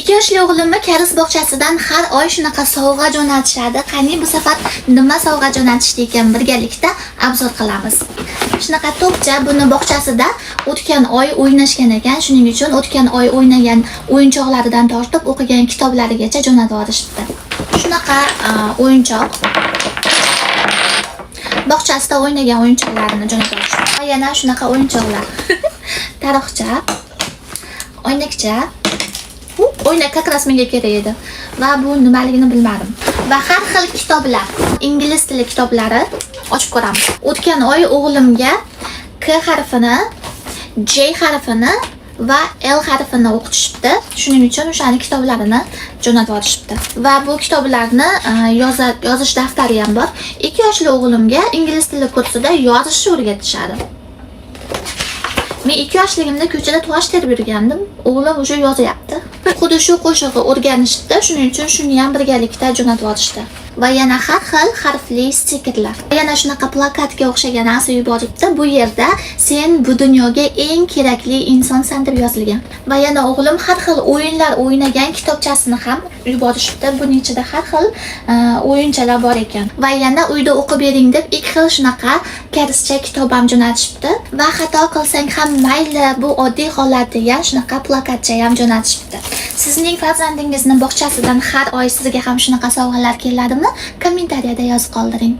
2 yoshli o'g'limni karis bog'chasidan har oy shunaqa sovg'a jo'natishadi. Qani bu safar nima sovg'a jo'natishdi ekan, birgalikda obzor qilamiz. Shunaqa to'pcha buni bog'chasida o'tgan oy o'ynashgan ekan. Shuning uchun o'tgan oy o'ynagan o'yinchoqlaridan tortib o'qigan kitoblarigacha jo'natib yuborishdi. Shunaqa o'yinchoq bog'chasida o'ynagan o'yinchoqlarini jo'natib yuborishdi. Va yana shunaqa o'yinchoqlar. Taroqcha, oynakcha, o'ynak как раз menga kerak edi va bu nimaligini bilmadim. Va har xil kitoblar, ingliz tili kitoblari ochib ko'ramiz. O'tgan oy o'g'limga K harfini, J harfini va L harfini o'qitishibdi. Shuning uchun o'shani kitoblarini jo'natib yuborishibdi. Va bu kitoblarni yozish daftari ham bor. 2 yoshli o'g'limga ingliz tili kursida yozishni o'rgatishadi. Men 2 yoshligimda ko'chada tosh terib yurgandim. O'g'lim o'sha yozyapti. Xuddi shu qo'shig'i o'rganishdi. Shuning uchun shuni ham birgalikda jo'natib yuborishdi. Va yana har xil harfli stikerlar. Yana shunaqa plakatga o'xshagan narsa yuboribdi. Bu yerda sen bu dunyoga eng kerakli insonsan deb yozilgan. Va yana o'g'lim har xil o'yinlar o'ynagan kitobchasini ham yuborishibdi. Buning ichida har xil o'yinchalar bor ekan. Va yana uyda o'qib bering deb 2 xil shunaqa karischa kitob ham jo'natishibdi. Va xato qilsang ham mayli, bu oddiy holat degan shunaqa plakatcha ham jo'natishibdi. Sizning farzandingizni bog'chasidan har oy sizga ham shunaqa sovg'alar keladimi? Kommentariyada yozib qoldiring.